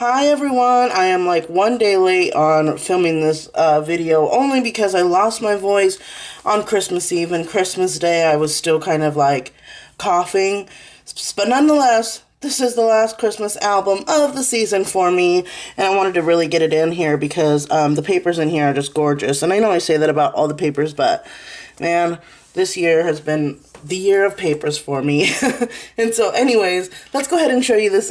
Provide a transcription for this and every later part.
Hi everyone, I am like one day late on filming this video only because I lost my voice on Christmas Eve and Christmas Day. I was still kind of like coughing, but nonetheless, this is the last Christmas album of the season for me, and I wanted to really get it in here because the papers in here are just gorgeous. And I know I say that about all the papers, but man, this year has been the year of papers for me. And so anyways, let's go ahead and show you this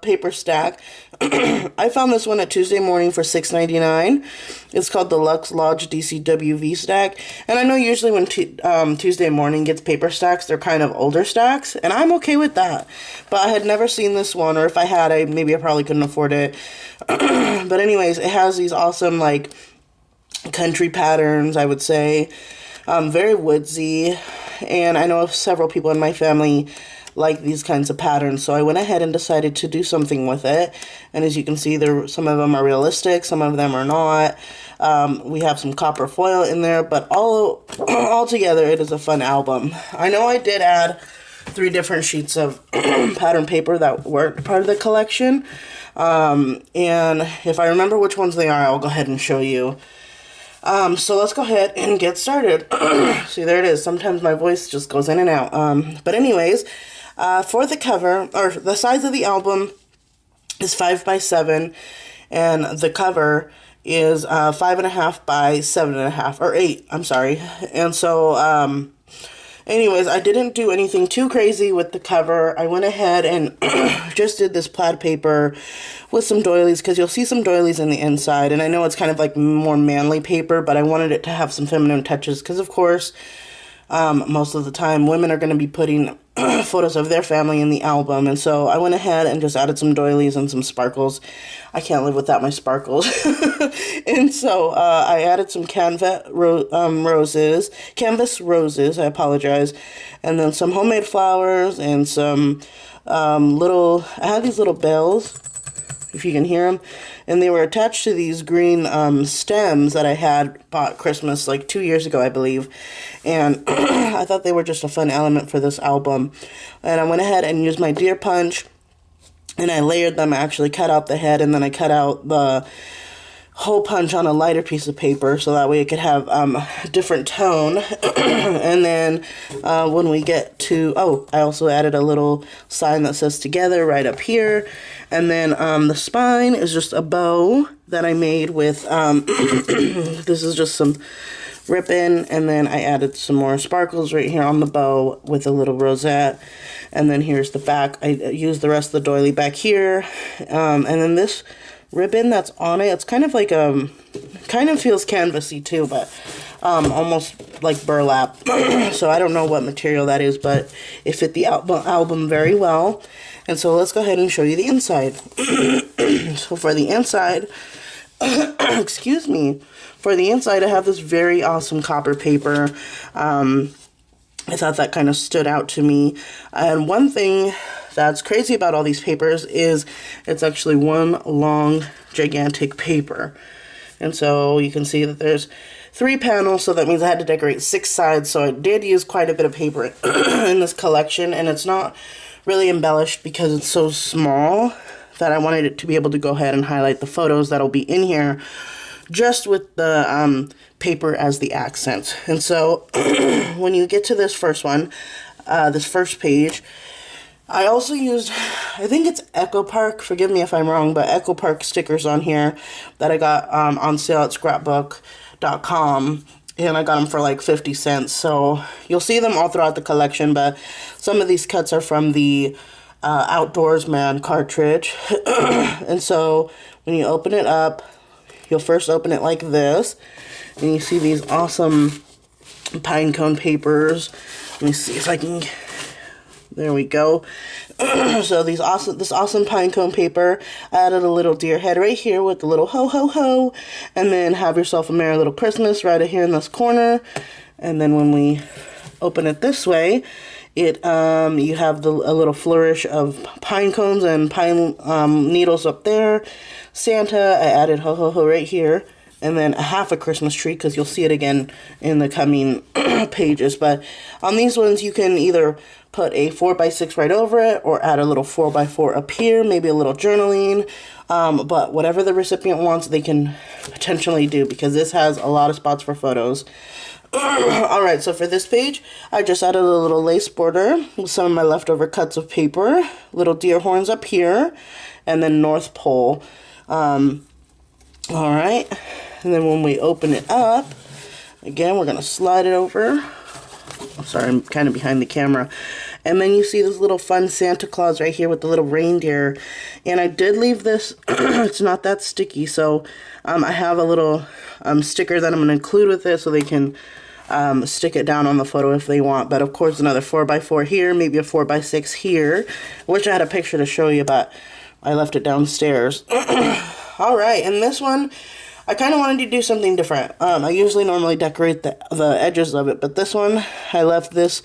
paper stack. I found this one at Tuesday Morning for $6.99. It's called the Luxe Lodge DCWV stack. And I know usually when Tuesday Morning gets paper stacks, they're kind of older stacks, and I'm okay with that. But I had never seen this one, or if I had, maybe I probably couldn't afford it. But anyways, it has these awesome like country patterns, I would say. Very woodsy, and I know of several people in my family like these kinds of patterns, so I went ahead and decided to do something with it. And as you can see, some of them are realistic, some of them are not. We have some copper foil in there, but all together, it is a fun album. I know I did add 3 different sheets of pattern paper that weren't part of the collection, and if I remember which ones they are, I'll go ahead and show you. So let's go ahead and get started. See, there it is. Sometimes my voice just goes in and out. But anyways, for the cover, or the size of the album is 5 by 7, and the cover is 5.5 by 7.5, or 8, I'm sorry. And so, anyways, I didn't do anything too crazy with the cover. I went ahead and just did this plaid paper with some doilies, because you'll see some doilies in the inside, and I know it's kind of like more manly paper, but I wanted it to have some feminine touches, because of course, most of the time, women are going to be putting photos of their family in the album, and so I went ahead and just added some doilies and some sparkles. I can't live without my sparkles. And so I added some canvas roses, I apologize, and then some homemade flowers and some I had these little bells, if you can hear them, and they were attached to these green stems that I had bought Christmas like 2 years ago, I believe, and I thought they were just a fun element for this album. And I went ahead and used my deer punch, and I layered them. I actually cut out the head, and then I cut out the hole punch on a lighter piece of paper, so that way it could have a different tone. And then when we get to, I also added a little sign that says together right up here. And then the spine is just a bow that I made with, this is just some ribbon, and then I added some more sparkles right here on the bow with a little rosette. And then here's the back. I used the rest of the doily back here. And then this ribbon that's on it, it's kind of like kind of feels canvasy too, but almost like burlap. So I don't know what material that is, but it fit the album very well. And so let's go ahead and show you the inside. So for the inside, excuse me, for the inside, I have this very awesome copper paper. I thought that kind of stood out to me. And one thing that's crazy about all these papers is it's actually one long, gigantic paper. And so you can see that there's 3 panels, so that means I had to decorate 6 sides. So I did use quite a bit of paper in this collection, and it's not really embellished because it's so small that I wanted it to be able to go ahead and highlight the photos that'll be in here just with the paper as the accent. And so when you get to this first one, this first page, I also used, I think it's Echo Park, forgive me if I'm wrong, but Echo Park stickers on here that I got on sale at scrapbook.com, and I got them for like 50 cents. So you'll see them all throughout the collection, but some of these cuts are from the Outdoors Man cartridge. And so when you open it up, you'll first open it like this, and you see these awesome pine cone papers. Let me see if I can, there we go. So this awesome pine cone paper. I added a little deer head right here with the little ho ho ho, and then have yourself a merry little Christmas right here in this corner. And then when we open it this way, you have a little flourish of pine cones and pine needles up there. Santa, I added ho ho ho right here. and then a half a Christmas tree, because you'll see it again in the coming pages. But on these ones, you can either put a 4x6 right over it, or add a little 4x4 up here, maybe a little journaling. But whatever the recipient wants, they can potentially do, because this has a lot of spots for photos. Alright, so for this page, I just added a little lace border with some of my leftover cuts of paper, little deer horns up here, and then North Pole. Alright, and then when we open it up, again, we're going to slide it over. I'm sorry, I'm kind of behind the camera. And then you see this little fun Santa Claus right here with the little reindeer. And I did leave this, it's not that sticky, so I have a little sticker that I'm going to include with it so they can stick it down on the photo if they want. But of course, another 4x4 here, maybe a 4x6 here. I wish I had a picture to show you, but I left it downstairs. Alright, and this one, I kind of wanted to do something different. I usually normally decorate the edges of it, but this one, I left this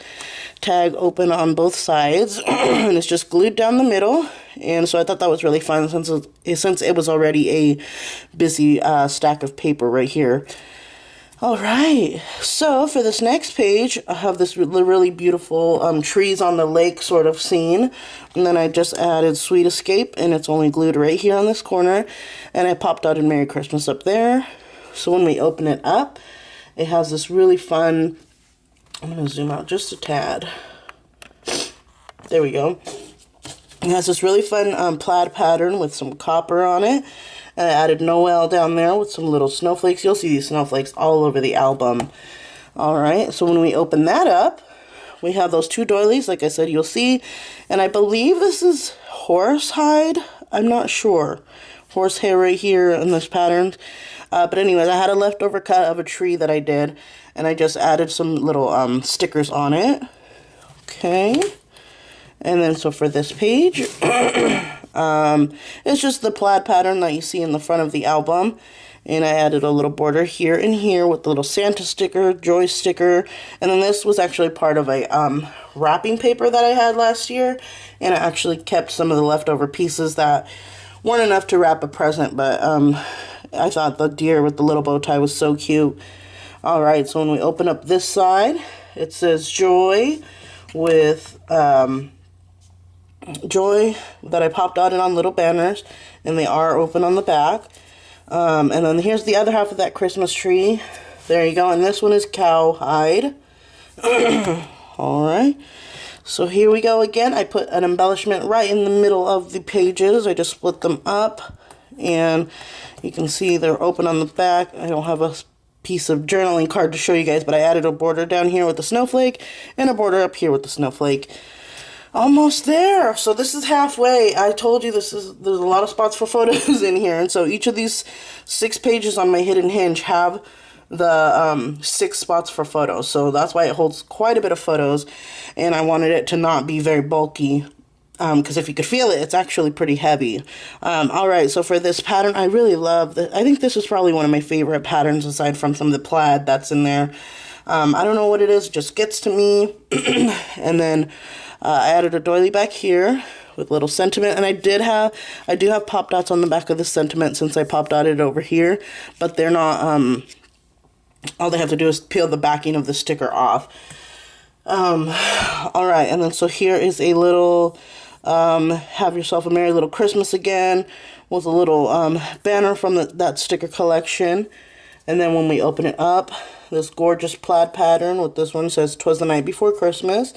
tag open on both sides, and it's just glued down the middle. And so I thought that was really fun, since it was already a busy stack of paper right here. Alright, so for this next page, I have this really beautiful trees on the lake sort of scene. And then I just added Sweet Escape, and it's only glued right here on this corner. And I popped out a Merry Christmas up there. So when we open it up, it has this really fun, I'm going to zoom out just a tad. There we go. It has this really fun plaid pattern with some copper on it. And I added Noel down there with some little snowflakes. You'll see these snowflakes all over the album. Alright, so when we open that up, we have those two doilies, like I said, you'll see. And I believe this is horsehide. I'm not sure. Horsehair right here in this pattern. But anyways, I had a leftover cut of a tree that I did. And I just added some little stickers on it. Okay. And then so for this page, it's just the plaid pattern that you see in the front of the album. And I added a little border here and here with the little Santa sticker, Joy sticker. And then this was actually part of a wrapping paper that I had last year. And I actually kept some of the leftover pieces that weren't enough to wrap a present. But I thought the deer with the little bow tie was so cute. Alright, so when we open up this side, it says Joy with Joy that I popped out on little banners, and they are open on the back. And then here's the other half of that Christmas tree. There you go, and this one is cowhide. Alright, so here we go again. I put an embellishment right in the middle of the pages. I just split them up, and you can see they're open on the back. I don't have a piece of journaling card to show you guys, but I added a border down here with the snowflake, and a border up here with the snowflake. Almost there. So this is halfway. I told you there's a lot of spots for photos in here, and so each of these 6 pages on my hidden hinge have the 6 spots for photos. So that's why it holds quite a bit of photos, and I wanted it to not be very bulky, because if you could feel it, it's actually pretty heavy. Alright, so for this pattern, I really love I think this is probably one of my favorite patterns aside from some of the plaid that's in there. I don't know what it is, it just gets to me. And then I added a doily back here with little sentiment, and I do have pop dots on the back of the sentiment since I pop dotted it over here, but they're not, all they have to do is peel the backing of the sticker off. Alright, and then so here is a little, have yourself a merry little Christmas again, with a little banner from that sticker collection. And then when we open it up, this gorgeous plaid pattern with this one says 'Twas the Night Before Christmas.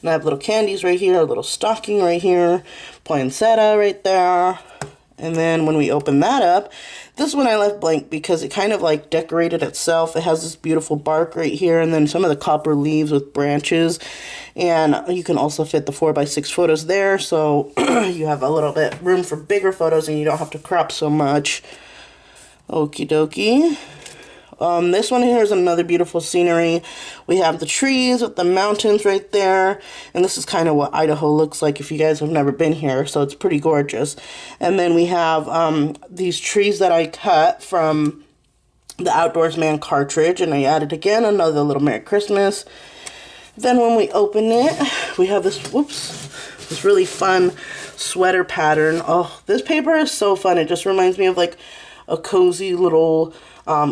And I have little candies right here, a little stocking right here, poinsettia right there. And then when we open that up, this one I left blank because it kind of like decorated itself. It has this beautiful bark right here, and then some of the copper leaves with branches. And you can also fit the 4x6 photos there, so you have a little bit room for bigger photos and you don't have to crop so much. Okie dokie. This one here is another beautiful scenery. We have the trees with the mountains right there, and this is kind of what Idaho looks like if you guys have never been here, so it's pretty gorgeous. And then we have these trees that I cut from the Outdoors Man cartridge, and I added again another little Merry Christmas. Then when we open it, we have this, this really fun sweater pattern. Oh, this paper is so fun. It just reminds me of like a cozy little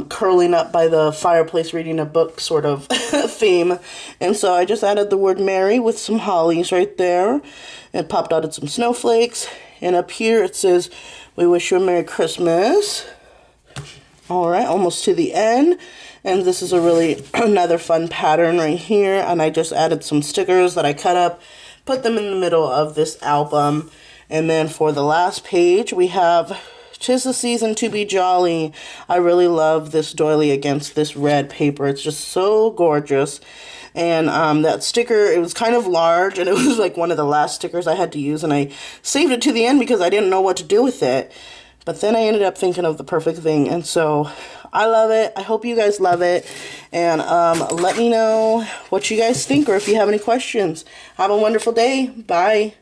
curling up by the fireplace reading a book sort of theme. And so I just added the word Merry with some hollies right there. And popped out some snowflakes. And up here it says, we wish you a Merry Christmas. Alright, almost to the end. And this is a really another fun pattern right here. And I just added some stickers that I cut up, put them in the middle of this album. And then for the last page, we have 'Tis the Season to Be Jolly. I really love this doily against this red paper. It's just so gorgeous. And that sticker, it was kind of large, and it was like one of the last stickers I had to use, and I saved it to the end because I didn't know what to do with it. But then I ended up thinking of the perfect thing, and so I love it. I hope you guys love it, and let me know what you guys think or if you have any questions. Have a wonderful day. Bye.